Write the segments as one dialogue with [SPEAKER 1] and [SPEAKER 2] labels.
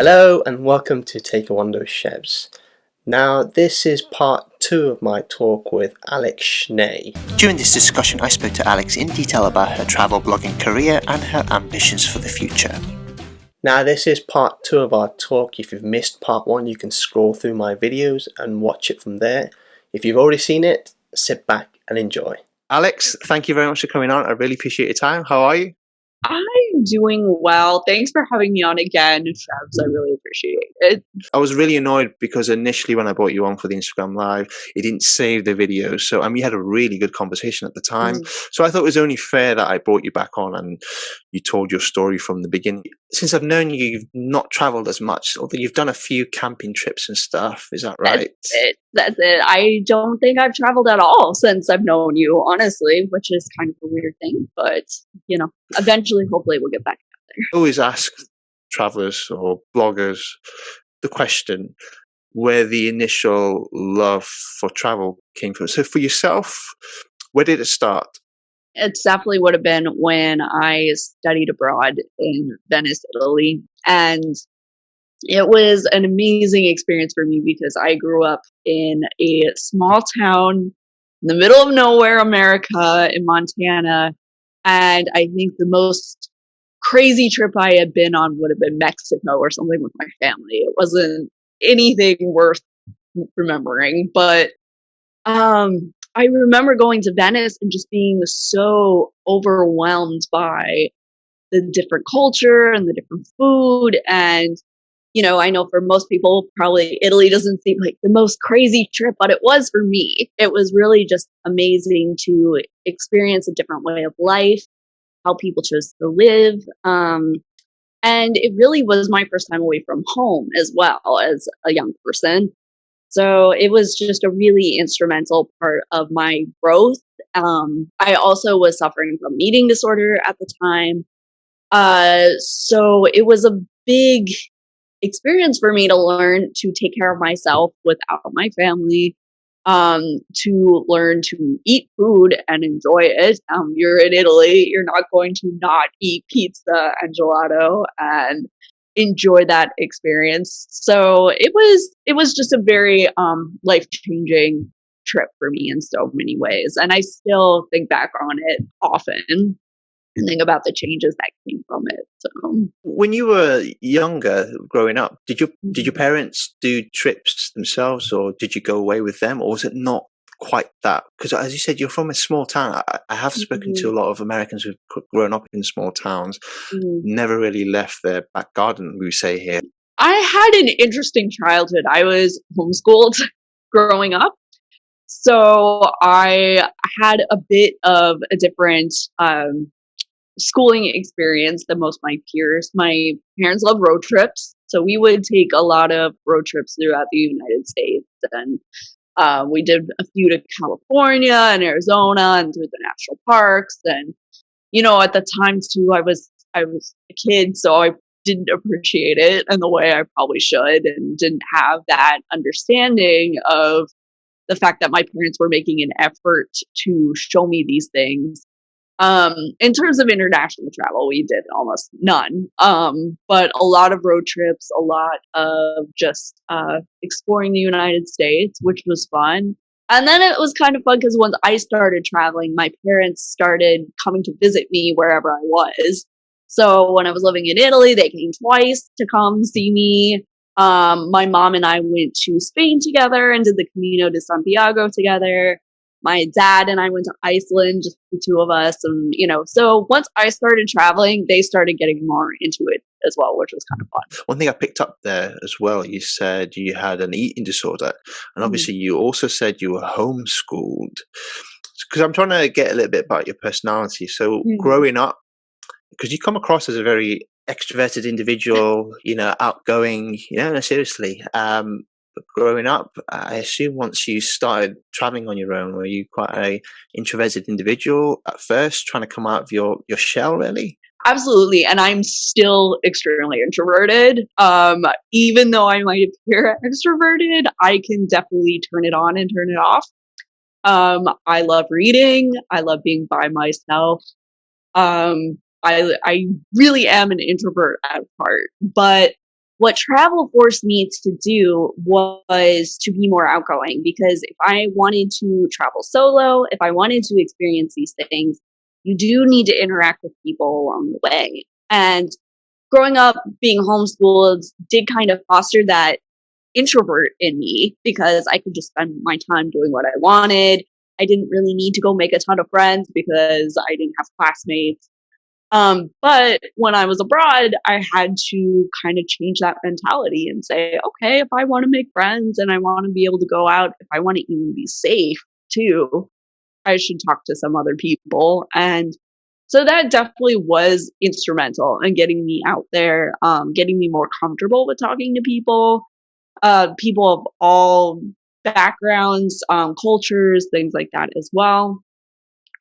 [SPEAKER 1] Hello and welcome to Take a Wander with Shebs. Now this is part 2 of my talk with Alex Schnee.
[SPEAKER 2] During this discussion I spoke to Alex in detail about her travel blogging career and her ambitions for the future.
[SPEAKER 1] Now this is part 2 of our talk. If you've missed part 1 you can scroll through my videos and watch it from there. If you've already seen it, sit back and enjoy. Alex, thank you very much for coming on. I really appreciate your time. How are you?
[SPEAKER 3] I'm doing well. Thanks for having me on again, Shabs. I really appreciate it.
[SPEAKER 1] I was really annoyed because initially when I brought you on for the Instagram Live, it didn't save the video. So, and we had a really good conversation at the time. So I thought it was only fair that I brought you back on and you told your story from the beginning. Since I've known you, you've not traveled as much, although you've done a few camping trips and stuff. Is that right?
[SPEAKER 3] That's it. I don't think I've traveled at all since I've known you, honestly, which is kind of a weird thing. But, you know, eventually, hopefully we'll get back out there.
[SPEAKER 1] I always ask travelers or bloggers the question where the initial love for travel came from. So for yourself, where did it start?
[SPEAKER 3] It definitely would have been when I studied abroad in Venice, Italy. And it was an amazing experience for me because I grew up in a small town in the middle of nowhere, America, in Montana. And I think the most crazy trip I had been on would have been Mexico or something with my family. It wasn't anything worth remembering, but I remember going to Venice and just being so overwhelmed by the different culture and the different food. And, you know, I know for most people, probably Italy doesn't seem like the most crazy trip, but it was for me. It was really just amazing to experience a different way of life, how people chose to live. And it really was my first time away from home as well as a young person. So it was just a really instrumental part of my growth. I also was suffering from eating disorder at the time. So it was a big experience for me to learn to take care of myself without my family, to learn to eat food and enjoy it. You're in Italy, you're not going to not eat pizza and gelato and enjoy that experience. So it was just a very life-changing trip for me in so many ways. And I still think back on it often and think about the changes that came from it. So
[SPEAKER 1] when you were younger, growing up, did your parents do trips themselves, or did you go away with them, or was it not quite that? Because as you said, you're from a small town. I have spoken to a lot of Americans who've grown up in small towns, never really left their back garden, we say here.
[SPEAKER 3] I had an interesting childhood. I was homeschooled growing up. So I had a bit of a different schooling experience than most of my peers. My parents love road trips. So we would take a lot of road trips throughout the United States. And we did a few to California and Arizona and through the national parks. And, you know, at the time too, I was a kid, so I didn't appreciate it in the way I probably should, and didn't have that understanding of the fact that my parents were making an effort to show me these things. In terms of international travel, we did almost none. But a lot of road trips, a lot of just exploring the United States, which was fun. And then it was kind of fun because once I started traveling, my parents started coming to visit me wherever I was. So when I was living in Italy, they came twice to come see me. My mom and I went to Spain together and did the Camino de Santiago together. My dad and I went to Iceland, just the two of us. And, you know, so once I started traveling, they started getting more into it as well, which was kind of fun.
[SPEAKER 1] One thing I picked up there as well, you said you had an eating disorder. And obviously you also said you were homeschooled. Because I'm trying to get a little bit about your personality. So growing up, because you come across as a very extroverted individual, you know, outgoing, you know, no, seriously. But growing up, I assume once you started traveling on your own, were you quite a introverted individual at first, trying to come out of your shell, really?
[SPEAKER 3] Absolutely. And I'm still extremely introverted. Even though I might appear extroverted, I can definitely turn it on and turn it off. I love reading. I love being by myself. I really am an introvert at heart, but what travel forced me to do was to be more outgoing, because if I wanted to travel solo, if I wanted to experience these things, you do need to interact with people along the way. And growing up being homeschooled did kind of foster that introvert in me, because I could just spend my time doing what I wanted. I didn't really need to go make a ton of friends because I didn't have classmates. But when I was abroad, I had to kind of change that mentality and say, okay, if I want to make friends and I want to be able to go out, if I want to even be safe too, I should talk to some other people. And so that definitely was instrumental in getting me out there, getting me more comfortable with talking to people, people of all backgrounds, cultures, things like that as well.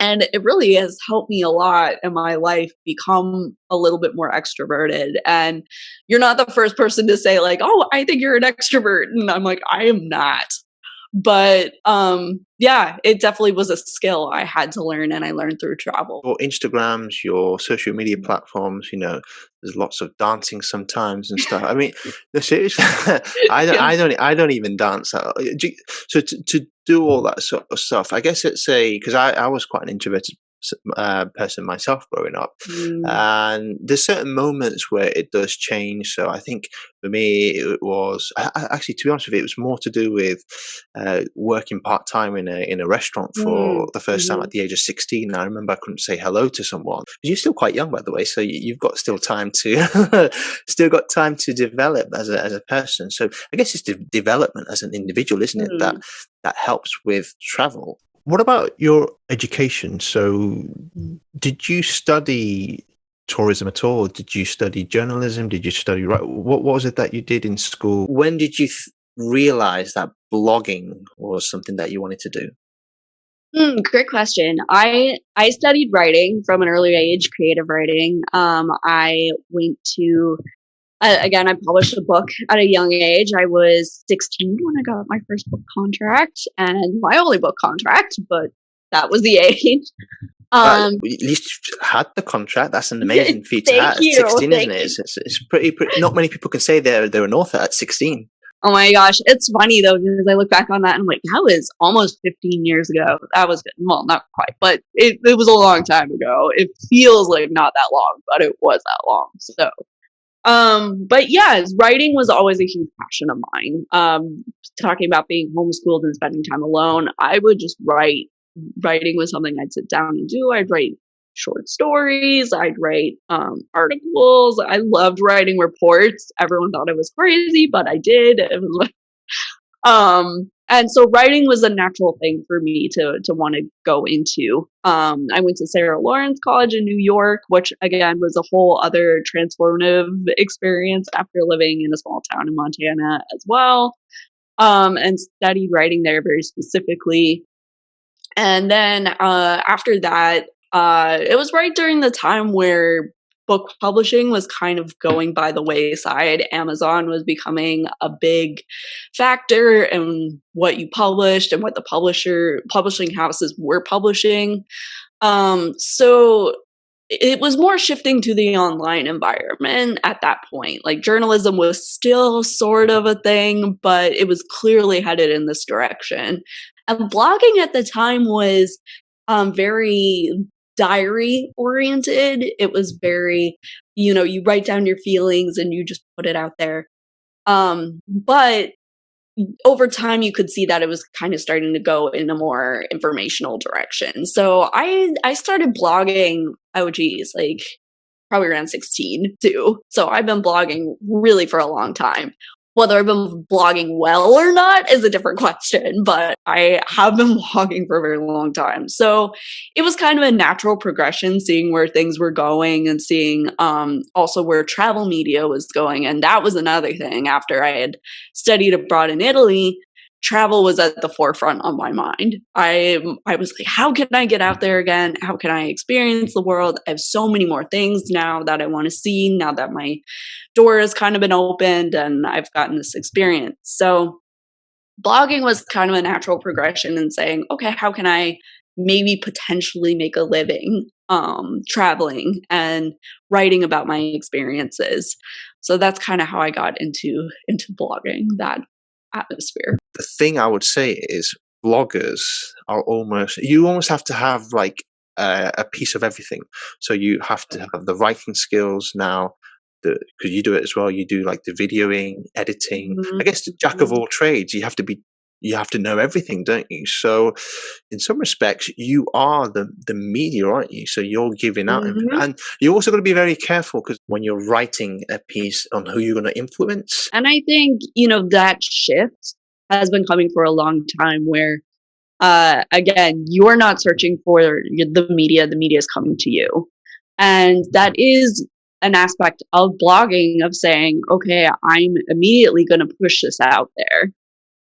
[SPEAKER 3] And it really has helped me a lot in my life become a little bit more extroverted. And you're not the first person to say, like, oh, I think you're an extrovert. And I'm like, I am not. But yeah, it definitely was a skill I had to learn, and I learned through travel.
[SPEAKER 1] Your Instagrams, your social media platforms, there's lots of dancing sometimes and stuff. I mean, no, seriously,
[SPEAKER 3] Yeah.
[SPEAKER 1] I don't even dance. So to do all that sort of stuff, I guess because I was quite an introverted person myself growing up,
[SPEAKER 3] Mm,
[SPEAKER 1] and there's certain moments where it does change. So I think for me, it was actually, to be honest with you, it was more to do with working part time in a restaurant for the first time at
[SPEAKER 3] mhm.
[SPEAKER 1] the age of 16. I remember I couldn't say hello to someone. You're still quite young, by the way, so you've got still time to still got time to develop as a person. So I guess it's development as an individual, isn't it?
[SPEAKER 3] Mm.
[SPEAKER 1] That helps with travel. What about your education? So, did you study tourism at all? Did you study journalism? Did you study what was it that you did in school? When did you realize that blogging was something that you wanted to do?
[SPEAKER 3] Great question. I studied writing from an early age, creative writing. I went to again. I published a book at a young age. I was 16 when I got my first book contract, and my only book contract, but that was the age.
[SPEAKER 1] At
[SPEAKER 3] Um,
[SPEAKER 1] least you had the contract. That's an amazing feat to
[SPEAKER 3] Thank
[SPEAKER 1] have. At
[SPEAKER 3] you,
[SPEAKER 1] 16, isn't
[SPEAKER 3] thank
[SPEAKER 1] it?
[SPEAKER 3] you.
[SPEAKER 1] It's pretty. Not many people can say they're an author at 16.
[SPEAKER 3] Oh my gosh, it's funny though, because I look back on that and I'm like, that was almost 15 years ago. That was good. Well, not quite, but it was a long time ago. It feels like not that long, but it was that long. So, but yeah, writing was always a huge passion of mine. Talking about being homeschooled and spending time alone, I would just write. Writing was something I'd sit down and do. I'd write short stories. I'd write articles. I loved writing reports. Everyone thought I was crazy, but I did. It was like, and so writing was a natural thing for me to want to go into. I went to Sarah Lawrence College in New York, which again was a whole other transformative experience after living in a small town in Montana as well. And studied writing there very specifically. And then after that, it was right during the time where book publishing was kind of going by the wayside. Amazon was becoming a big factor in what you published and what the publishing houses were publishing. So it was more shifting to the online environment at that point. Like journalism was still sort of a thing, but it was clearly headed in this direction. And blogging at the time was very diary oriented. It was very, you write down your feelings and you just put it out there. But over time you could see that it was kind of starting to go in a more informational direction. So I started blogging, oh geez, like probably around 16 too. So I've been blogging really for a long time. Whether I've been blogging well or not is a different question, but I have been blogging for a very long time. So it was kind of a natural progression seeing where things were going and seeing also where travel media was going. And that was another thing after I had studied abroad in Italy. Travel was at the forefront of my mind. I was like, how can I get out there again? How can I experience the world? I have so many more things now that I want to see now that my door has kind of been opened and I've gotten this experience. So blogging was kind of a natural progression in saying, okay, how can I maybe potentially make a living traveling and writing about my experiences? So that's kind of how I got into blogging, that atmosphere.
[SPEAKER 1] The thing I would say is bloggers are you almost have to have like a piece of everything. So you have to have the writing skills now, because you do it as well. You do like the videoing, editing. I guess the jack of all trades. You have to know everything, don't you? So in some respects, you are the media, aren't you? So you're giving out, and you're also going to be very careful because when you're writing a piece on who you're going to influence.
[SPEAKER 3] And I think, that shift has been coming for a long time where, again, you're not searching for the media is coming to you. And that is an aspect of blogging, of saying, okay, I'm immediately going to push this out there.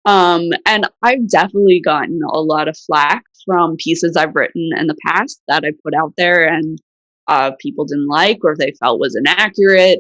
[SPEAKER 3] And I've definitely gotten a lot of flack from pieces I've written in the past that I put out there, and people didn't like, or they felt was inaccurate,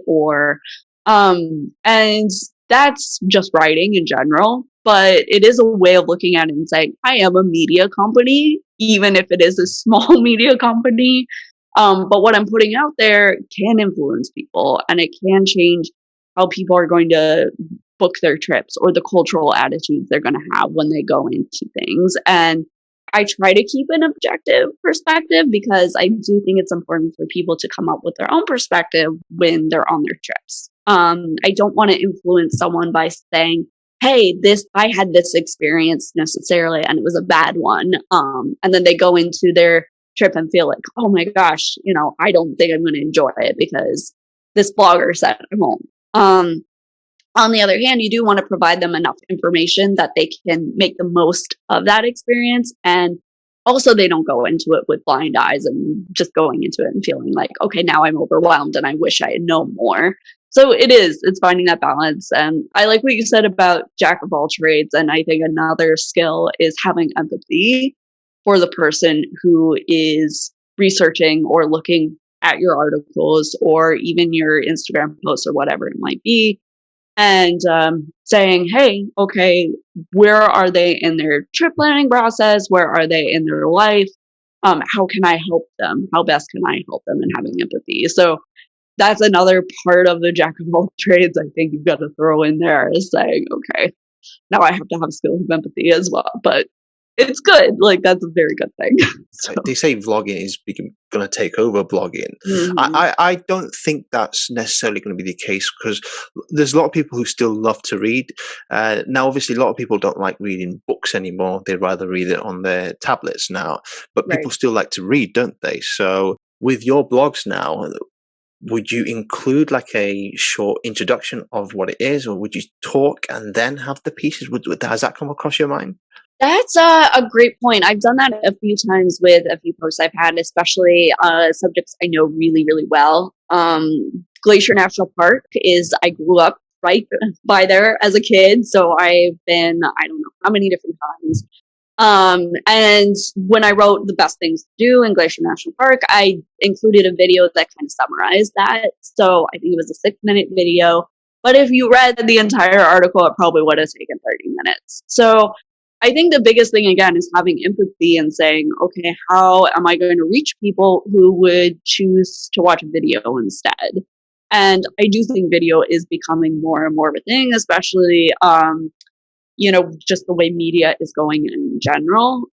[SPEAKER 3] and that's just writing in general. But it is a way of looking at it and saying, I am a media company, even if it is a small media company. But what I'm putting out there can influence people, and it can change how people are going to book their trips, or the cultural attitudes they're going to have when they go into things. And I try to keep an objective perspective, because I do think it's important for people to come up with their own perspective when they're on their trips. I don't want to influence someone by saying, hey, I had this experience necessarily, and it was a bad one. And then they go into their trip and feel like, oh my gosh, I don't think I'm going to enjoy it because this blogger said I won't. On the other hand, you do want to provide them enough information that they can make the most of that experience. And also, they don't go into it with blind eyes and just going into it and feeling like, okay, now I'm overwhelmed and I wish I had known more. So it's finding that balance. And I like what you said about jack of all trades. And I think another skill is having empathy for the person who is researching or looking at your articles, or even your Instagram posts, or whatever it might be. And saying, hey, okay, where are they in their trip planning process? Where are they in their life? How can I help them? How best can I help them? And having empathy. So that's another part of the jack of all trades I think you've got to throw in there, is saying, okay, now I have to have skills of empathy as well. But it's good. Like, that's a very good thing. So.
[SPEAKER 1] They say vlogging is going to take over blogging. I don't think that's necessarily going to be the case, because there's a lot of people who still love to read. Now, obviously, a lot of people don't like reading books anymore. They'd rather read it on their tablets now. But people still like to read, don't they? So with your blogs now, would you include like a short introduction of what it is, or would you talk and then have the pieces? Has that come across your mind?
[SPEAKER 3] That's a great point. I've done that a few times with a few posts I've had, especially subjects I know really, really well. Glacier National Park I grew up right by there as a kid, so I've been, I don't know how many different times. And when I wrote the best things to do in Glacier National Park, I included a video that kind of summarized that. So I think it was a 6-minute video. But if you read the entire article, it probably would have taken 30 minutes. So I think the biggest thing, again, is having empathy and saying, okay, how am I going to reach people who would choose to watch a video instead? And I do think video is becoming more and more of a thing, especially, just the way media is going in general.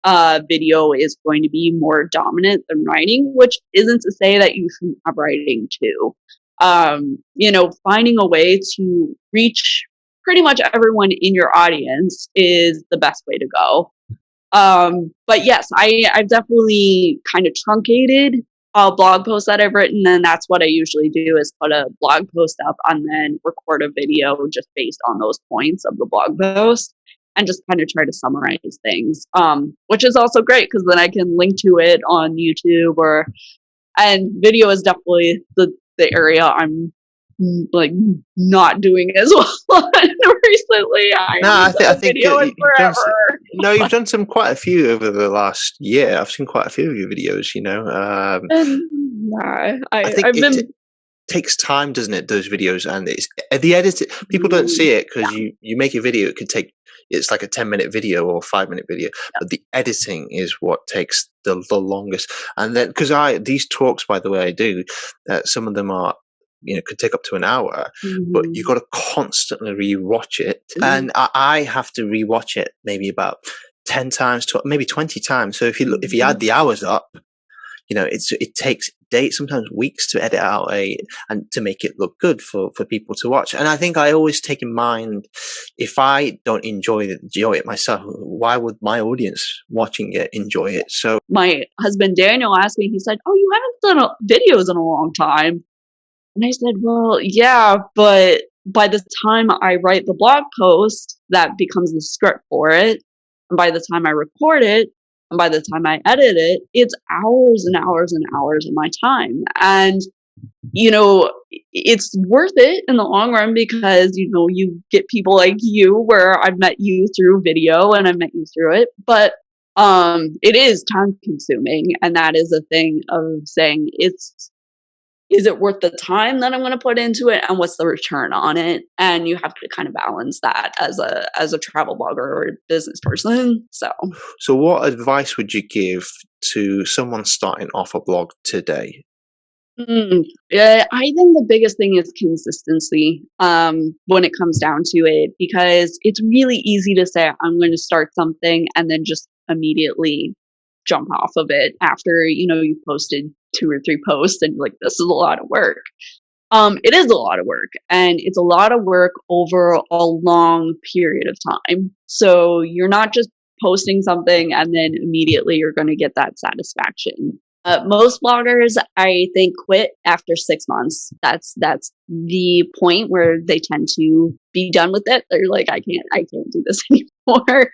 [SPEAKER 3] Video is going to be more dominant than writing, which isn't to say that you shouldn't have writing too. Finding a way to reach pretty much everyone in your audience is the best way to go. But yes, I've definitely kind of truncated blog posts that I've written, and that's what I usually do, is put a blog post up and then record a video just based on those points of the blog post, and just kind of try to summarize things, which is also great because then I can link to it on YouTube, and video is definitely the area I'm like not doing as well recently.
[SPEAKER 1] I think you've done quite a few over the last year. I've seen quite a few of your videos. It takes time, doesn't it? Those videos, and it's the edit. People don't see it because you make a video. It's like a 10-minute video or 5-minute video, but the editing is what takes the longest. And then, because these talks, by the way, I do, some of them are could take up to an hour, but you got to constantly rewatch it. And I have to rewatch it maybe about 10 times, maybe 20 times. So if you add the hours up, it takes days, sometimes weeks, to edit out and to make it look good for people to watch. And I think I always take in mind, if I don't enjoy it myself, why would my audience watching it enjoy it? So
[SPEAKER 3] my husband Daniel asked me, he said, "Oh, you haven't done videos in a long time." And I said, "Well, yeah, but by the time I write the blog post, that becomes the script for it. And by the time I record it, and by the time I edit it, it's hours and hours and hours of my time." And, it's worth it in the long run because, you get people like you, where I've met you through video and I've met you through it. But it is time consuming. And that is a thing of saying, is it worth the time that I'm going to put into it, and what's the return on it? And you have to kind of balance that as a travel blogger or business person.
[SPEAKER 1] So what advice would you give to someone starting off a blog today?
[SPEAKER 3] Yeah, I think the biggest thing is consistency when it comes down to it, because it's really easy to say, I'm going to start something and then just immediately jump off of it after, you posted 2 or 3 posts and you're like, this is a lot of work. It is a lot of work, and it's a lot of work over a long period of time. So you're not just posting something and then immediately you're going to get that satisfaction. Most bloggers, I think, quit after 6 months. That's the point where they tend to be done with it. They're like, I can't do this anymore.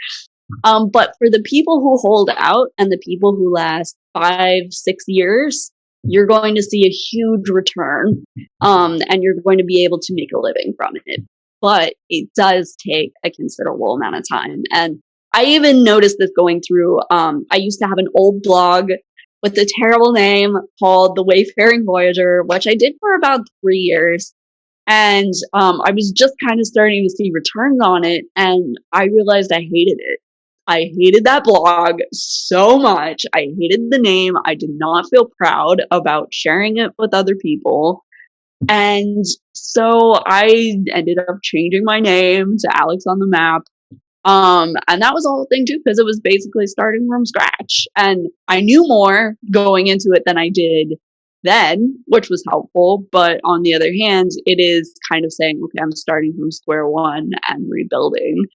[SPEAKER 3] But for the people who hold out and the people who last 5, 6 years, you're going to see a huge return, and you're going to be able to make a living from it. But it does take a considerable amount of time. And I even noticed this going through, I used to have an old blog with a terrible name called The Wayfaring Voyager, which I did for about 3 years. And I was just kind of starting to see returns on it, and I realized I hated it. I hated that blog so much. I hated the name. I did not feel proud about sharing it with other people. And so I ended up changing my name to Alex on the Map. And that was the whole thing too, because it was basically starting from scratch. And I knew more going into it than I did then, which was helpful. But on the other hand, it is kind of saying, okay, I'm starting from square one and rebuilding.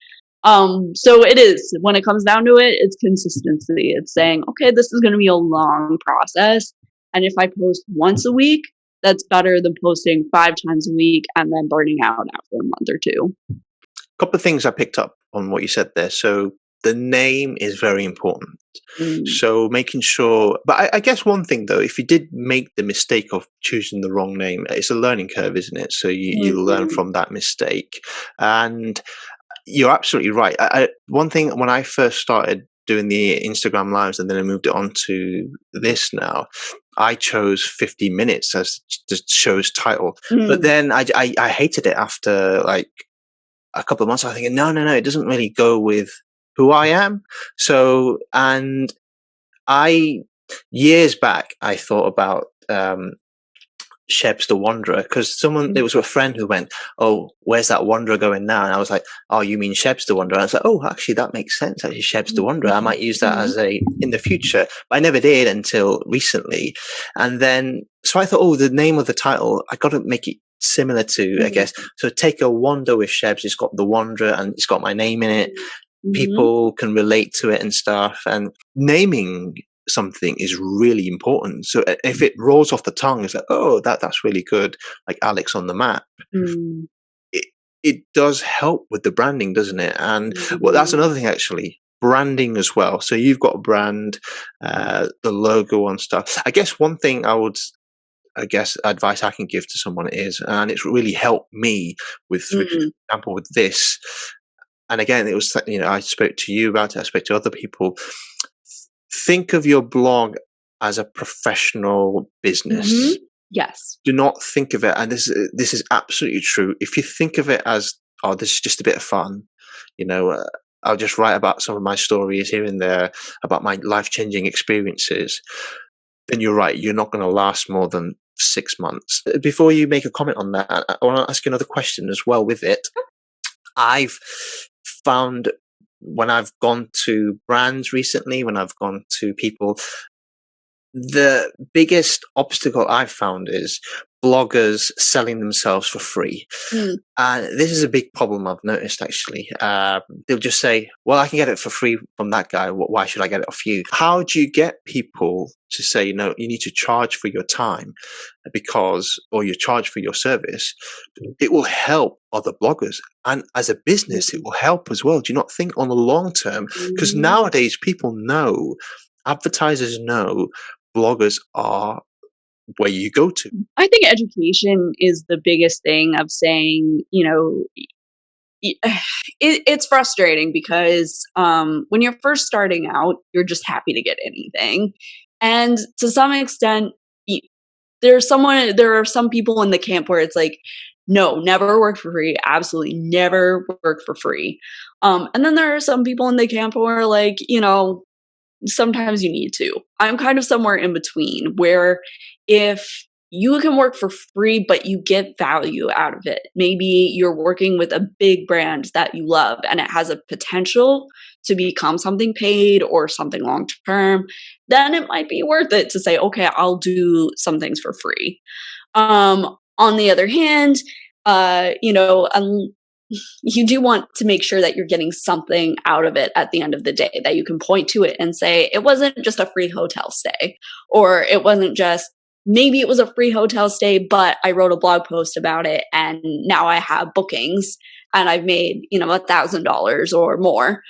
[SPEAKER 3] So it is, when it comes down to it, it's consistency. It's saying, okay, this is going to be a long process. And if I post once a week, that's better than posting 5 times a week and then burning out after a month or 2.
[SPEAKER 1] A couple of things I picked up on what you said there. So the name is very important. So making sure, but I guess one thing though, if you did make the mistake of choosing the wrong name, it's a learning curve, isn't it? So you learn from that mistake. And you're absolutely right. One thing, when I first started doing the Instagram lives and then I moved it on to this now, I chose 50 minutes as the show's title. But then I hated it after like a couple of months. I was thinking, no, it doesn't really go with who I am. So, and years back, I thought about Shebs the Wanderer, because there was a friend who went, "Oh, where's that Wanderer going now?" And I was like, "Oh, you mean Shebs the Wanderer?" And I was like, "Oh, actually, that makes sense. Actually, Shebs the Wanderer. I might use that as in the future." But I never did until recently. And then, so I thought, oh, the name of the title, I got to make it similar to, I guess. So take a wander with Shebs. It's got the Wanderer and it's got my name in it. People can relate to it and stuff. And naming something is really important. So if it rolls off the tongue, it's like, oh, that's really good, like Alex on the Map. It does help with the branding, doesn't it? And well, that's another thing, actually, branding as well. So you've got a brand, the logo and stuff. I guess one thing advice I can give to someone is, and it's really helped me with, for example, with this. And again, it was, I spoke to you about it. I spoke to other people. Think of your blog as a professional business.
[SPEAKER 3] Yes.
[SPEAKER 1] Do not think of it, and this is absolutely true. If you think of it as, oh, this is just a bit of fun, I'll just write about some of my stories here and there about my life-changing experiences, then you're right. You're not going to last more than 6 months. Before you make a comment on that, I want to ask you another question as well with it. I've found when I've gone to brands recently, when I've gone to people, the biggest obstacle I've found is bloggers selling themselves for free. And this is a big problem I've noticed, actually. They'll just say, well, I can get it for free from that guy. Why should I get it off you? How do you get people to say, no, you need to charge for your time or you charge for your service? It will help other bloggers. And as a business, it will help as well. Do you not think on the long term? Because nowadays people know, advertisers know, bloggers are where you go to.
[SPEAKER 3] I think education is the biggest thing of saying, it's frustrating because when you're first starting out, you're just happy to get anything. And to some extent, there are some people in the camp where it's like, no, never work for free. Absolutely never work for free. And then there are some people in the camp who are like, sometimes you need to. I'm kind of somewhere in between where if you can work for free, but you get value out of it. Maybe you're working with a big brand that you love and it has a potential to become something paid or something long term, then it might be worth it to say, okay, I'll do some things for free. On the other hand, you do want to make sure that you're getting something out of it at the end of the day, that you can point to it and say, it wasn't just a free hotel stay, or it wasn't just, maybe it was a free hotel stay, but I wrote a blog post about it and now I have bookings and I've made, $1,000 or more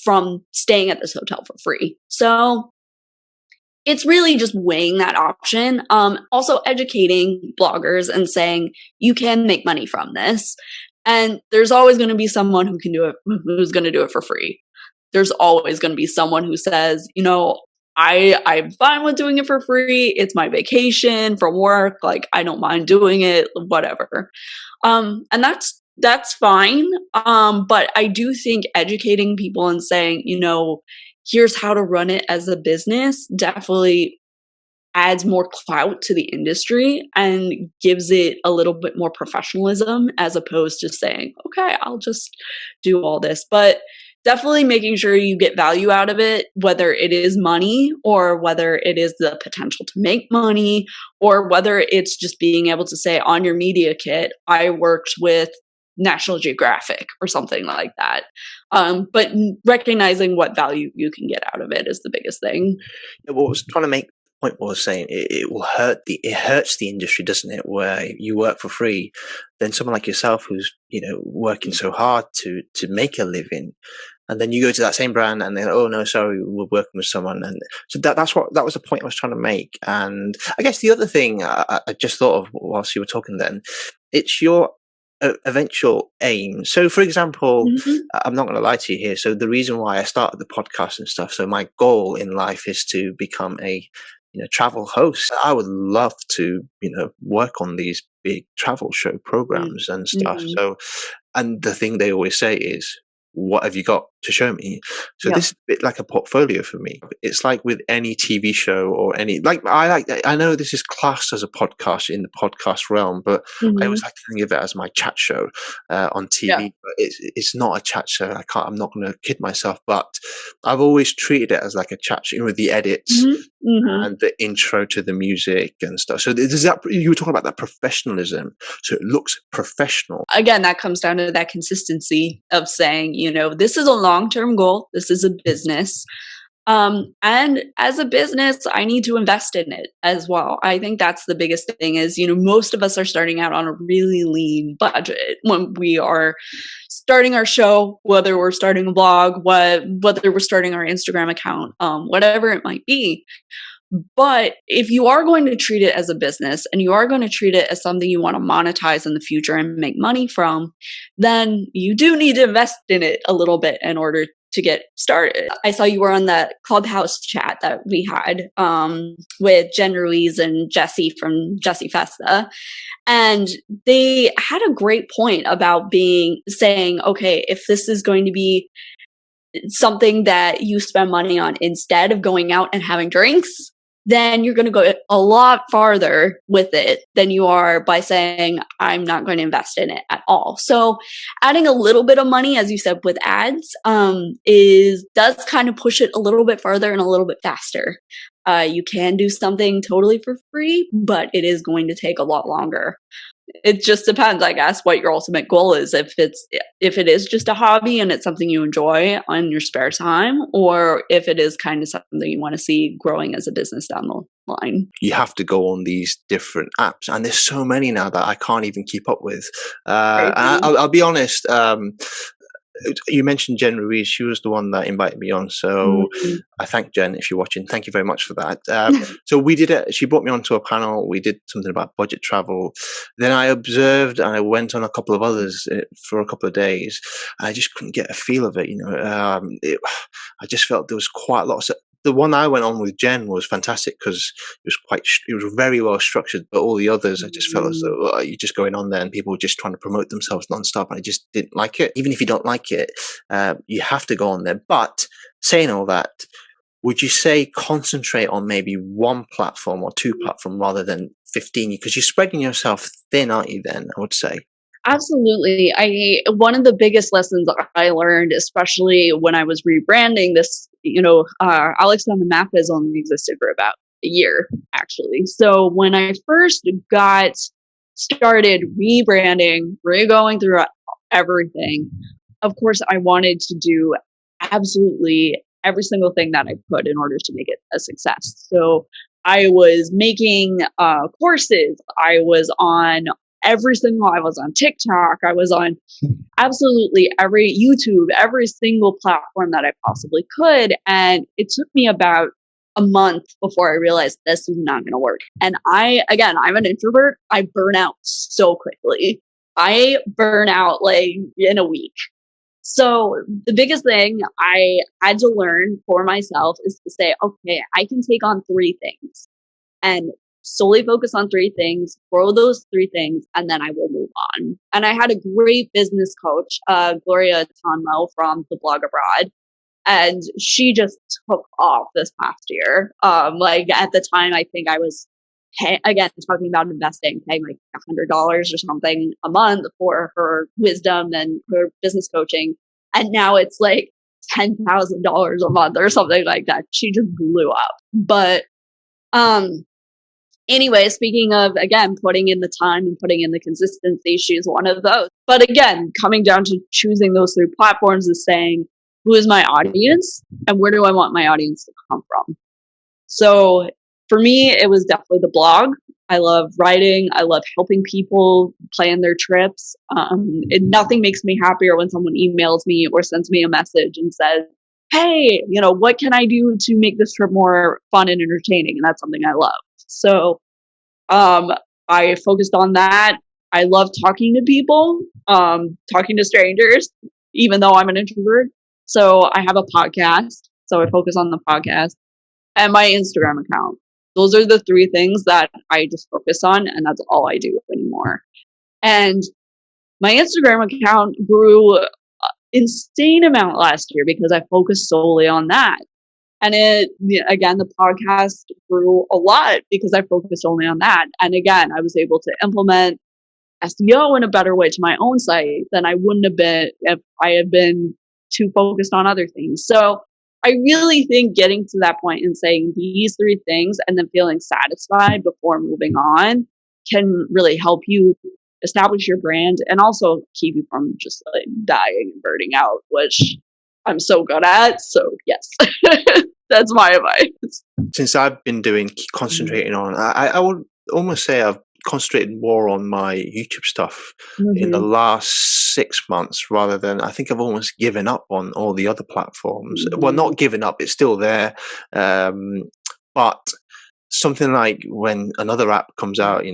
[SPEAKER 3] from staying at this hotel for free. So it's really just weighing that option. Also educating bloggers and saying, you can make money from this. And there's always going to be someone who can do it, who's going to do it for free. There's always going to be someone who says, I'm fine with doing it for free. It's my vacation from work. Like, I don't mind doing it, whatever. And that's fine. But I do think educating people and saying, here's how to run it as a business definitely adds more clout to the industry and gives it a little bit more professionalism, as opposed to saying, okay, I'll just do all this. But definitely making sure you get value out of it, whether it is money or whether it is the potential to make money, or whether it's just being able to say on your media kit, I worked with National Geographic or something like that. But recognizing what value you can get out of it is the biggest thing.
[SPEAKER 1] Yeah, what I was trying to make the point was saying it hurts the industry, doesn't it? Where you work for free, then someone like yourself who's working so hard to make a living, and then you go to that same brand and then, oh no, sorry, we're working with someone. And so that was the point I was trying to make. And I guess the other thing I just thought of whilst you were talking then, it's your eventual aim. So for example, I'm not going to lie to you here. So the reason why I started the podcast and stuff, so my goal in life is to become a travel host. I would love to, work on these big travel show programs and stuff. So, and the thing they always say is, what have you got to show me? So this is a bit like a portfolio for me. It's like with any TV show or any, I know this is classed as a podcast in the podcast realm, but I always like to think of it as my chat show on TV. Yeah. But it's not a chat show. I'm not going to kid myself, but I've always treated it as like a chat show with the edits and the intro to the music and stuff. So you were talking about that professionalism. So it looks professional.
[SPEAKER 3] Again, that comes down to that consistency of saying, this is a long-term goal. This is a business. And as a business, I need to invest in it as well. I think that's the biggest thing is, most of us are starting out on a really lean budget when we are starting our show, whether we're starting a blog, whether we're starting our Instagram account, whatever it might be. But if you are going to treat it as a business and you are going to treat it as something you want to monetize in the future and make money from, then you do need to invest in it a little bit in order to get started. I saw you were on that Clubhouse chat that we had with Jen Ruiz and Jesse from Jesse Festa. And they had a great point about saying, okay, if this is going to be something that you spend money on instead of going out and having drinks, then you're going to go a lot farther with it than you are by saying, I'm not going to invest in it at all. So adding a little bit of money, as you said, with ads, does kind of push it a little bit farther and a little bit faster. You can do something totally for free, but it is going to take a lot longer. It just depends, I guess, what your ultimate goal is. If it is just a hobby and it's something you enjoy on your spare time, or if it is kind of something you want to see growing as a business down the line.
[SPEAKER 1] You have to go on these different apps, and there's so many now that I can't even keep up with. I'll be honest. You mentioned Jen Ruiz. She was the one that invited me on. So I thank Jen if you're watching. Thank you very much for that. So we did it. She brought me onto a panel. We did something about budget travel. Then I observed and I went on a couple of others for a couple of days. I just couldn't get a feel of it. I just felt there was quite a lot of. The one I went on with Jen was fantastic because it was very well structured, but all the others, I just felt as though you're just going on there and people were just trying to promote themselves nonstop. And I just didn't like it. Even if you don't like it, you have to go on there. But saying all that, would you say concentrate on maybe one platform or two platforms rather than 15? Because you're spreading yourself thin, aren't you then, I would say?
[SPEAKER 3] Absolutely. One of the biggest lessons I learned, especially when I was rebranding this, Alex on the Map has only existed for about a year, actually. So when I first got started rebranding, going through everything, of course, I wanted to do absolutely every single thing that I could in order to make it a success. So I was making courses. I was on I was on TikTok. I was on absolutely every YouTube, every single platform that I possibly could. And it took me about a month before I realized this is not going to work. And I'm an introvert. I burn out so quickly. I burn out like in a week. So the biggest thing I had to learn for myself is to say, okay, I can take on 3 things and solely focus on 3 things, grow those 3 things, and then I will move on. And I had a great business coach, Gloria Tonmo from the Blog Abroad, and she just took off this past year. At the time, I think I was talking about investing, paying like $100 or something a month for her wisdom and her business coaching, and now it's like $10,000 a month or something like that. She just blew up, but anyway, speaking of, again, putting in the time and putting in the consistency, she's one of those. But again, coming down to choosing those 3 platforms is saying, who is my audience and where do I want my audience to come from? So for me, it was definitely the blog. I love writing. I love helping people plan their trips. Nothing makes me happier when someone emails me or sends me a message and says, hey, what can I do to make this trip more fun and entertaining? And that's something I love. So I focused on that. I love talking to people, talking to strangers, even though I'm an introvert. So I have a podcast. So I focus on the podcast and my Instagram account. Those are the 3 things that I just focus on, and that's all I do anymore. And my Instagram account grew an insane amount last year because I focused solely on that. And the podcast grew a lot because I focused only on that. And again, I was able to implement SEO in a better way to my own site than I wouldn't have been if I had been too focused on other things. So I really think getting to that point and saying these 3 things and then feeling satisfied before moving on can really help you establish your brand and also keep you from just like dying and burning out, which I'm so good at. So yes, that's my advice.
[SPEAKER 1] Since I've been concentrating on, I would almost say I've concentrated more on my YouTube stuff in the last 6 months rather than, I think I've almost given up on all the other platforms. Well, not given up, it's still there. But something like when another app comes out,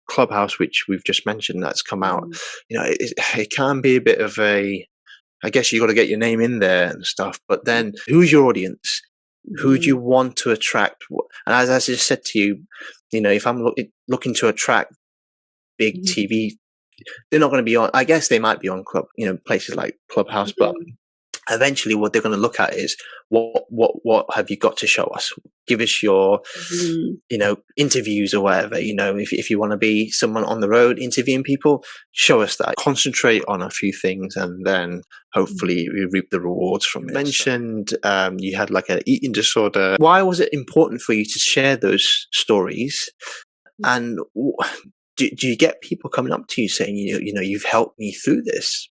[SPEAKER 1] Clubhouse, which we've just mentioned, that's come out, it can be a bit of I guess you got to get your name in there and stuff, but then who's your audience? Who do you want to attract? And as I just said to you, if I'm looking to attract big TV, they're not going to be on. I guess they might be on places like Clubhouse, but eventually what they're going to look at is what have you got to show us? Give us your interviews or whatever. If you want to be someone on the road interviewing people, show us that. Concentrate on a few things, and then hopefully we reap the rewards from it. You mentioned you had like an eating disorder. Why was it important for you to share those stories? And do you get people coming up to you saying, you've helped me through this,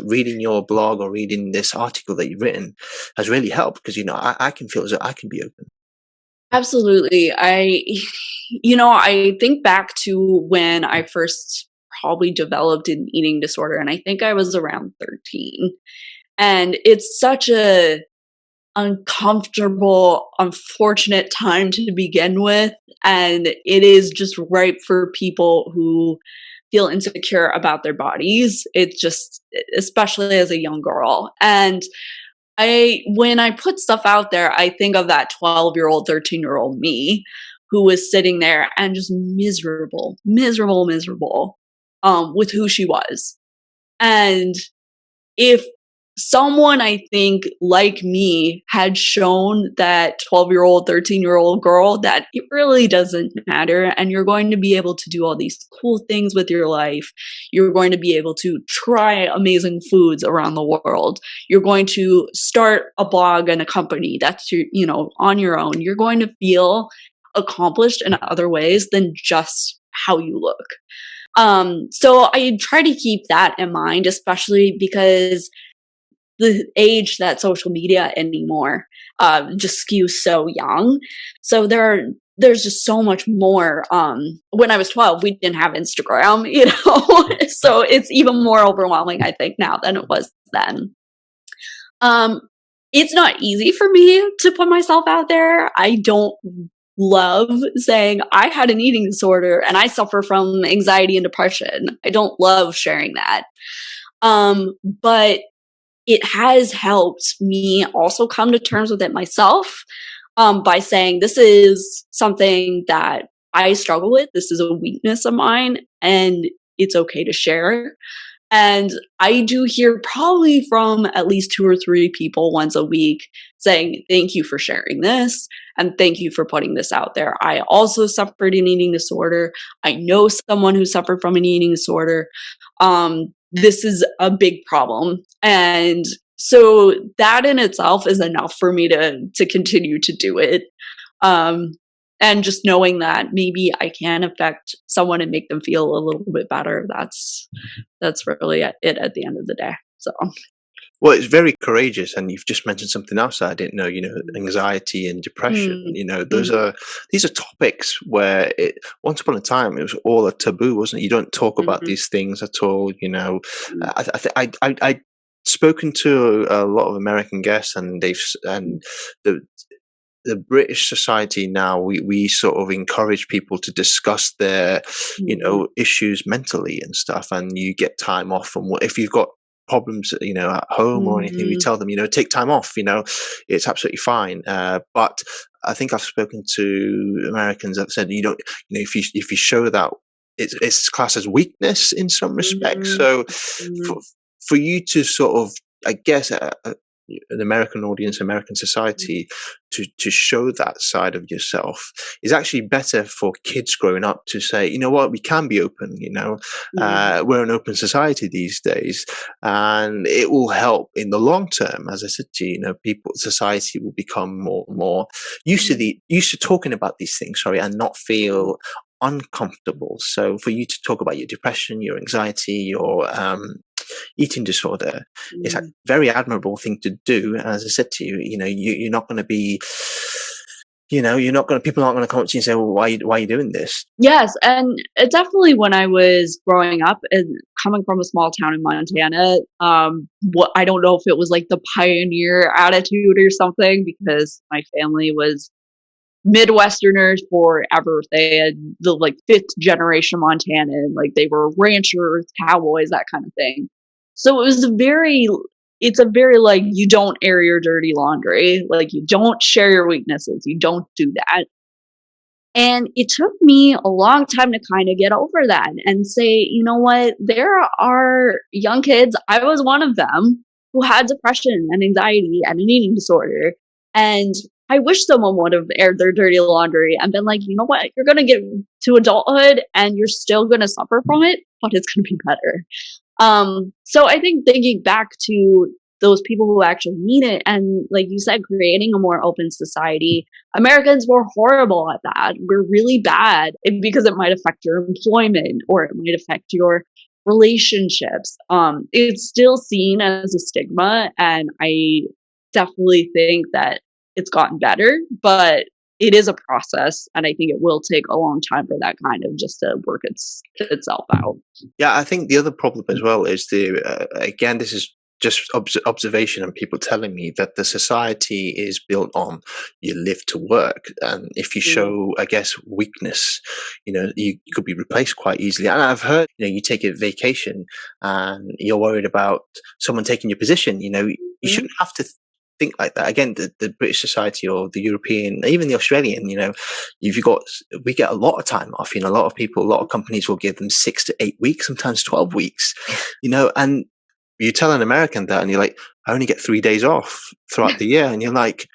[SPEAKER 1] reading your blog or reading this article that you've written has really helped, because, I can feel as though I can be open.
[SPEAKER 3] Absolutely. I think back to when I first probably developed an eating disorder, and I think I was around 13. And it's such a uncomfortable, unfortunate time to begin with. And it is just ripe for people who feel insecure about their bodies. It's just, especially as a young girl. And when I put stuff out there, I think of that 12-year-old, 13-year-old me who was sitting there and just miserable with who she was. And if someone, I think, like me had shown that 12-year-old, 13-year-old girl that it really doesn't matter, and you're going to be able to do all these cool things with your life. You're going to be able to try amazing foods around the world. You're going to start a blog and a company that's on your own. You're going to feel accomplished in other ways than just how you look. So I try to keep that in mind, especially because the age that social media anymore just skews so young. So there's just so much more. When I was 12, we didn't have Instagram, so it's even more overwhelming, I think, now than it was then. It's not easy for me to put myself out there. I don't love saying I had an eating disorder and I suffer from anxiety and depression. I don't love sharing that. But it has helped me also come to terms with it myself, by saying this is something that I struggle with. This is a weakness of mine, and it's okay to share. And I do hear probably from at least 2 or 3 people once a week saying, thank you for sharing this, and thank you for putting this out there. I also suffered an eating disorder. I know someone who suffered from an eating disorder. This is a big problem. And so that in itself is enough for me to continue to do it. And just knowing that maybe I can affect someone and make them feel a little bit better. That's really it at the end of the day. So.
[SPEAKER 1] Well, it's very courageous, and you've just mentioned something else that I didn't know. Anxiety and depression. These are topics where once upon a time it was all a taboo, wasn't it? You don't talk about these things at all. I've spoken to a lot of American guests, and the British society now, we sort of encourage people to discuss their issues mentally and stuff, and you get time off from if you've got problems at home or anything, we tell them take time off, it's absolutely fine. But I think I've spoken to Americans that said if you show that, it's classed as weakness in some respects. So for you to sort of, I guess, an American audience, American society, to show that side of yourself is actually better for kids growing up to say, you know what, we can be open. We're an open society these days, and it will help in the long term. As I said to you, society will become more and more used to talking about these things, and not feel uncomfortable. So for you to talk about your depression, your anxiety, your eating disorder, it's a very admirable thing to do. And as I said to you, you're not going to be, people aren't going to come up to you and say, well, why are you doing this?
[SPEAKER 3] Yes. And definitely when I was growing up and coming from a small town in Montana, I don't know if it was like the pioneer attitude or something, because my family was Midwesterners forever. They had the 5th generation Montanan, they were ranchers, cowboys, that kind of thing. So it's a very you don't air your dirty laundry, you don't share your weaknesses, you don't do that. And it took me a long time to kind of get over that and say, you know what, there are young kids, I was one of them, who had depression and anxiety and an eating disorder. And I wish someone would have aired their dirty laundry and been like, you know what, you're going to get to adulthood and you're still going to suffer from it, but it's going to be better. So I think thinking back to those people who actually need it, and like you said, creating a more open society. Americans were horrible at that. We're really bad because it might affect your employment or it might affect your relationships. It's still seen as a stigma, and I definitely think that it's gotten better, but it is a process, and I think it will take a long time for that kind of just to work itself out.
[SPEAKER 1] Yeah, I think the other problem as well is again, this is just observation and people telling me that the society is built on you live to work, and if you show, I guess, weakness, you could be replaced quite easily. And I've heard, you take a vacation and you're worried about someone taking your position. You shouldn't have to think like that. Again, the British society or the European, even the Australian, we get a lot of time off. A lot of companies will give them 6 to 8 weeks, sometimes 12 weeks, and you tell an American that and you're like, I only get 3 days off throughout the year. And you're like,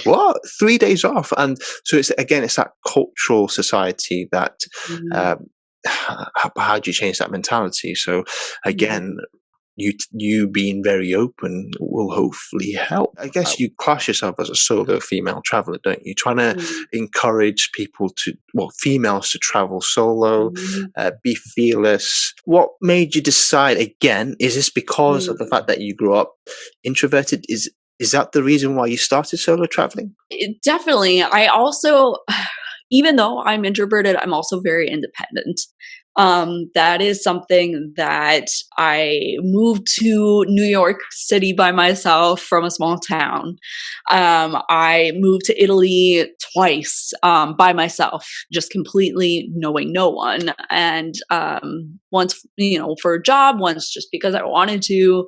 [SPEAKER 1] what? 3 days off? And so it's that cultural society that, how do you change that mentality? So again, you being very open will hopefully help. I guess you class yourself as a solo female traveler, don't you? Trying to encourage females to travel solo, be fearless. What made you decide, again, is this because of the fact that you grew up introverted? Is that the reason why you started solo traveling?
[SPEAKER 3] Definitely. I also, even though I'm introverted, I'm also very independent. That is something that I moved to New York City by myself from a small town. I moved to Italy twice by myself, just completely knowing no one. And once, for a job, once just because I wanted to.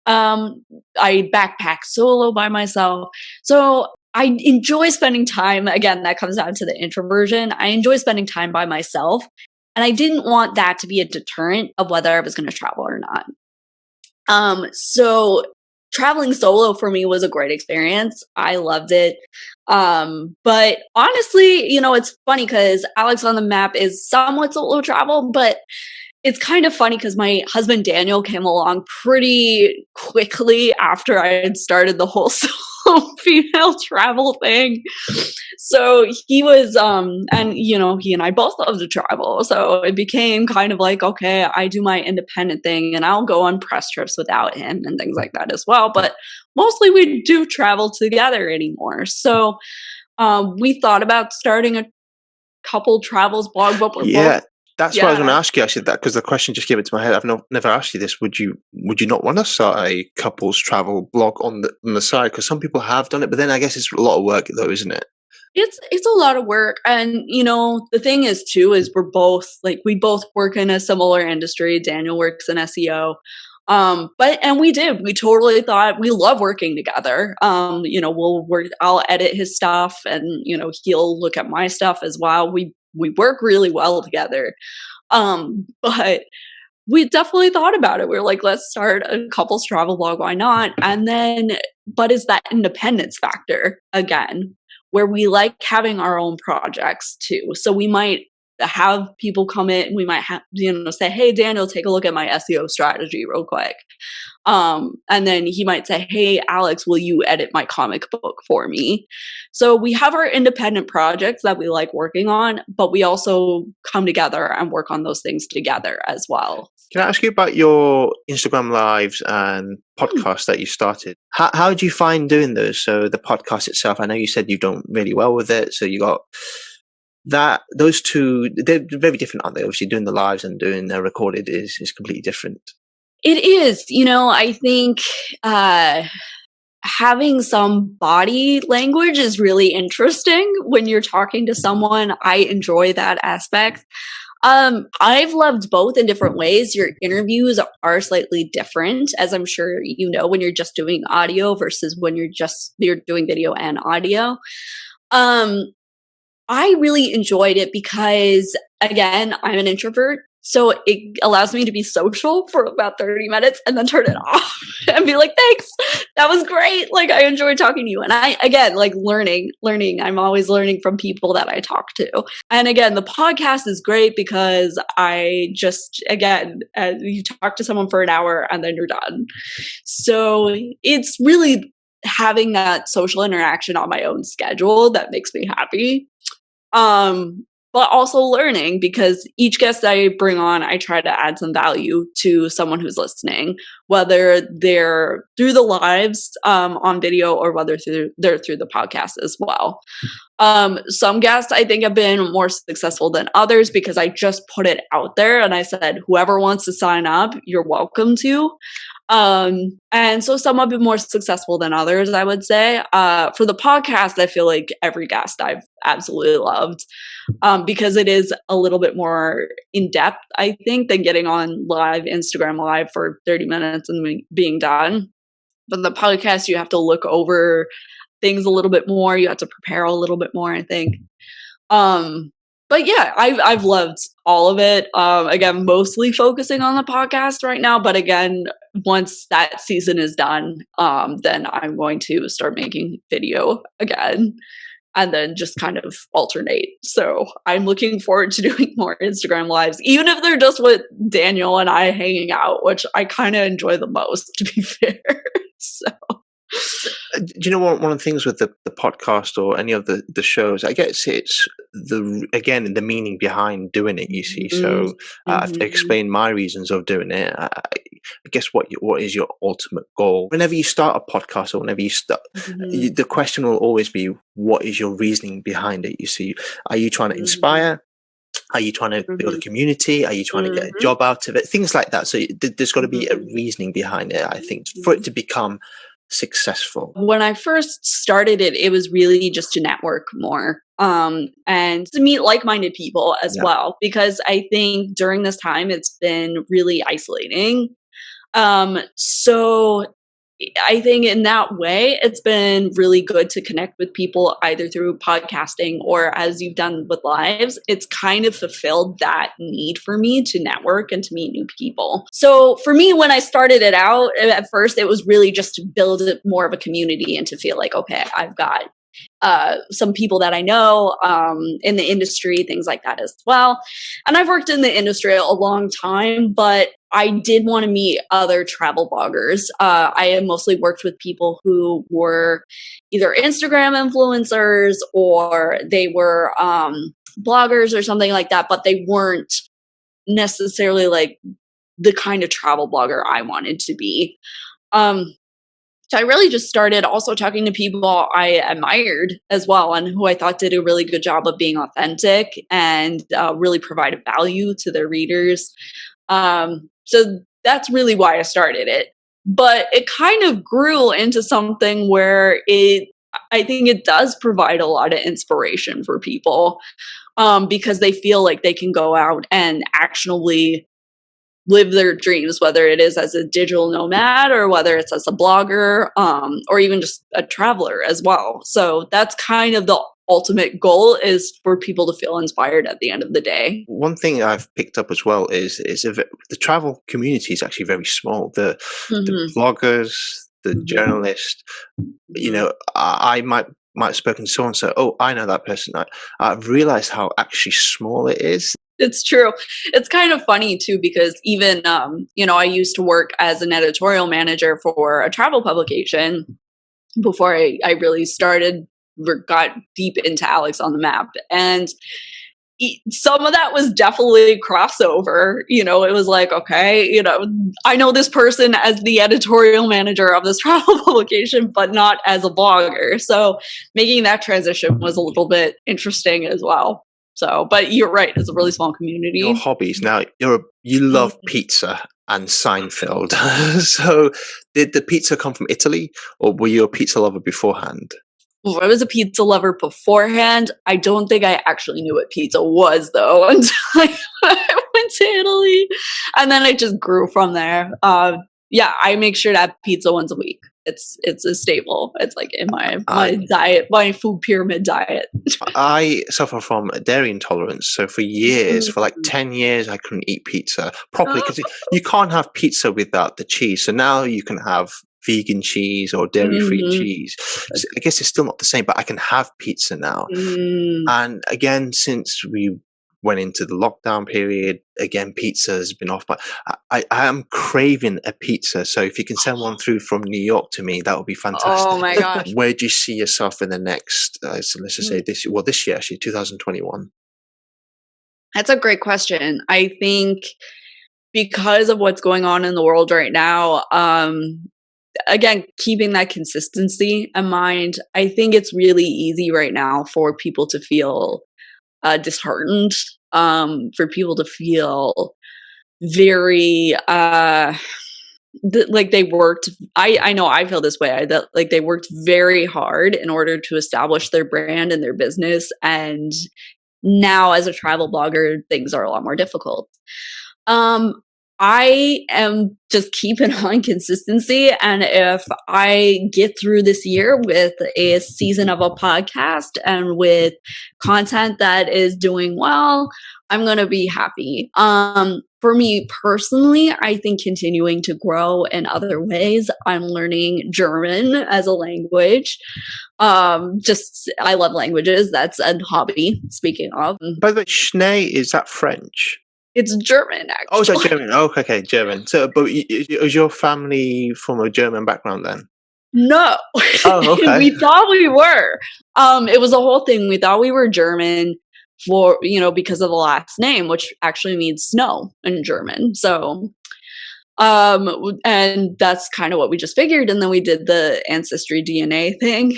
[SPEAKER 3] I backpack solo by myself. So I enjoy spending time. Again, that comes down to the introversion. I enjoy spending time by myself. And I didn't want that to be a deterrent of whether I was going to travel or not. So traveling solo for me was a great experience. I loved it. But honestly, it's funny because Alex on the Map is somewhat solo travel, but it's kind of funny because my husband Daniel came along pretty quickly after I had started the whole solo female travel thing. So he was, and he and I both love to travel. So it became kind of like, okay, I do my independent thing and I'll go on press trips without him and things like that as well. But mostly we do travel together anymore. So we thought about starting a couple travels blog, but we're both.
[SPEAKER 1] That's what I was going to ask you, actually, that because the question just came into my head. I've never asked you this. Would you not want to start a couples travel blog on the side? Because some people have done it, but then I guess it's a lot of work, though, isn't it?
[SPEAKER 3] It's a lot of work, and the thing is too is we both work in a similar industry. Daniel works in SEO, we totally thought we love working together. We'll work. I'll edit his stuff, and he'll look at my stuff as well. We work really well together. But we definitely thought about it. We were like, let's start a couples travel blog. Why not? And then, but it's that independence factor again, where we like having our own projects too. So we might have people come in, we might have, say, hey, Daniel, take a look at my SEO strategy real quick. And then he might say, hey, Alex, will you edit my comic book for me? So we have our independent projects that we like working on, but we also come together and work on those things together as well.
[SPEAKER 1] Can I ask you about your Instagram lives and podcasts that you started? How did you find doing those? So the podcast itself, I know you said you've done really well with it. So you got those two, they're very different, aren't they? Obviously doing the lives and doing the recorded is completely different.
[SPEAKER 3] It is. I think having some body language is really interesting when you're talking to someone. I enjoy that aspect. I've loved both in different ways. Your interviews are slightly different, as I'm sure when you're just doing audio versus when you're doing video and audio. I really enjoyed it because, again, I'm an introvert. So it allows me to be social for about 30 minutes and then turn it off and be like, thanks, that was great. Like, I enjoyed talking to you. And I, again, like learning, I'm always learning from people that I talk to. And again, the podcast is great because I just, again, you talk to someone for an hour and then you're done. So it's really having that social interaction on my own schedule that makes me happy. But also learning, because each guest I bring on, I try to add some value to someone who's listening, whether they're through the lives on video or whether they're through the podcast as well. Some guests I think have been more successful than others because I just put it out there and I said, whoever wants to sign up, you're welcome to. And so some have been more successful than others, I would say. For the podcast, I feel like every guest I've absolutely loved, because it is a little bit more in depth, I think, than getting on live, Instagram live for 30 minutes and being done. But the podcast, you have to look over things a little bit more. You have to prepare a little bit more, I think. But yeah, I've loved all of it. Again, mostly focusing on the podcast right now. But again, once that season is done, then I'm going to start making video again and then just kind of alternate. So I'm looking forward to doing more Instagram lives, even if they're just with Daniel and I hanging out, which I kind of enjoy the most, to be fair. So.
[SPEAKER 1] Do you know one of the things with the podcast or any of the shows, I guess it's the meaning behind doing it, you see. So I've explained my reasons of doing it. I guess what is your ultimate goal? Whenever you start a podcast or whenever you start, the question will always be, what is your reasoning behind it, you see? Are you trying to inspire? Are you trying to build a community? Are you trying to get a job out of it? Things like that. So there's got to be a reasoning behind it, I think, for it to become successful.
[SPEAKER 3] When I first started it, it was really just to network more and to meet like-minded people as well, because I think during this time it's been really isolating. So I think in that way, it's been really good to connect with people either through podcasting or as you've done with lives. It's kind of fulfilled that need for me to network and to meet new people. So for me, when I started it out, at first, it was really just to build more of a community and to feel like, okay, I've got some people that I know in the industry, things like that as well. And I've worked in the industry a long time, but I did want to meet other travel bloggers. I have mostly worked with people who were either Instagram influencers or they were bloggers or something like that, but they weren't necessarily like the kind of travel blogger I wanted to be. So I really just started also talking to people I admired as well and who I thought did a really good job of being authentic and really provided value to their readers. So that's really why I started it. But it kind of grew into something where I think it does provide a lot of inspiration for people because they feel like they can go out and actionably live their dreams, whether it is as a digital nomad or whether it's as a blogger or even just a traveler as well. So that's kind of the ultimate goal, is for people to feel inspired at the end of the day.
[SPEAKER 1] One thing I've picked up as well is the travel community is actually very small. The bloggers, the journalists, you know, I might have spoken to someone and say, oh, I know that person. I've realized how actually small it is.
[SPEAKER 3] It's true. It's kind of funny too, because even, I used to work as an editorial manager for a travel publication before I really started or got deep into Alex on the Map. And some of that was definitely crossover. It was like, okay, I know this person as the editorial manager of this travel publication, but not as a blogger. So making that transition was a little bit interesting as well. So, but you're right, it's a really small community.
[SPEAKER 1] Your hobbies. Now, you love pizza and Seinfeld. So did the pizza come from Italy, or were you a pizza lover beforehand?
[SPEAKER 3] Well, I was a pizza lover beforehand. I don't think I actually knew what pizza was, though, until I went to Italy. And then I just grew from there. yeah, I make sure to have pizza once a week. It's a staple. It's like in my diet, my food pyramid diet.
[SPEAKER 1] I suffer from a dairy intolerance, so for years, for like 10 years, I couldn't eat pizza properly because you can't have pizza without the cheese. So now you can have vegan cheese or dairy-free cheese. So I guess it's still not the same, but I can have pizza now. And again, since we went into the lockdown period, again, pizza has been off. But I am craving a pizza. So if you can send one through from New York to me, that would be fantastic.
[SPEAKER 3] Oh my gosh.
[SPEAKER 1] Where do you see yourself in the next, so let's just say this year, actually, 2021?
[SPEAKER 3] That's a great question. I think because of what's going on in the world right now, again, keeping that consistency in mind, I think it's really easy right now for people to feel disheartened, for people to feel very like they worked. I know I feel this way. That like they worked very hard in order to establish their brand and their business, and now as a travel blogger, things are a lot more difficult. I am just keeping on consistency. And if I get through this year with a season of a podcast and with content that is doing well, I'm going to be happy. For me personally, I think continuing to grow in other ways. I'm learning German as a language. I love languages. That's a hobby, speaking of.
[SPEAKER 1] By the way, Schnee, is that French?
[SPEAKER 3] It's German, actually.
[SPEAKER 1] Oh, so German. Oh, okay, German. So, but is your family from a German background then?
[SPEAKER 3] No.
[SPEAKER 1] Oh, okay.
[SPEAKER 3] We thought we were. It was a whole thing. We thought we were German because of the last name, which actually means snow in German. So, and that's kind of what we just figured. And then we did the ancestry DNA thing.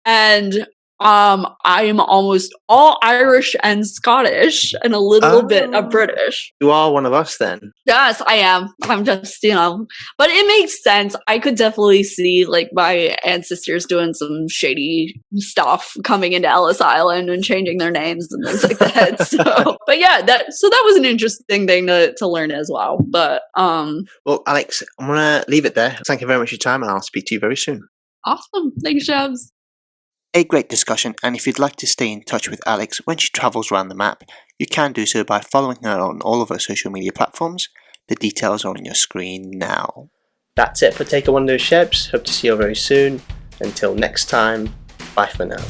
[SPEAKER 3] And I am almost all Irish and Scottish and a little bit of British.
[SPEAKER 1] You are one of us then.
[SPEAKER 3] Yes, I am. I'm just, but it makes sense. I could definitely see like my ancestors doing some shady stuff coming into Ellis Island and changing their names and things like that. But yeah, that was an interesting thing to learn as well. But
[SPEAKER 1] well, Alex, I'm gonna leave it there. Thank you very much for your time, and I'll speak to you very soon.
[SPEAKER 3] Awesome. Thanks, Shabs.
[SPEAKER 2] A great discussion, and if you'd like to stay in touch with Alex when she travels around the map, you can do so by following her on all of her social media platforms. The details are on your screen now. That's it for Take a Wonder with Shebs. Hope to see you very soon. Until next time, bye for now.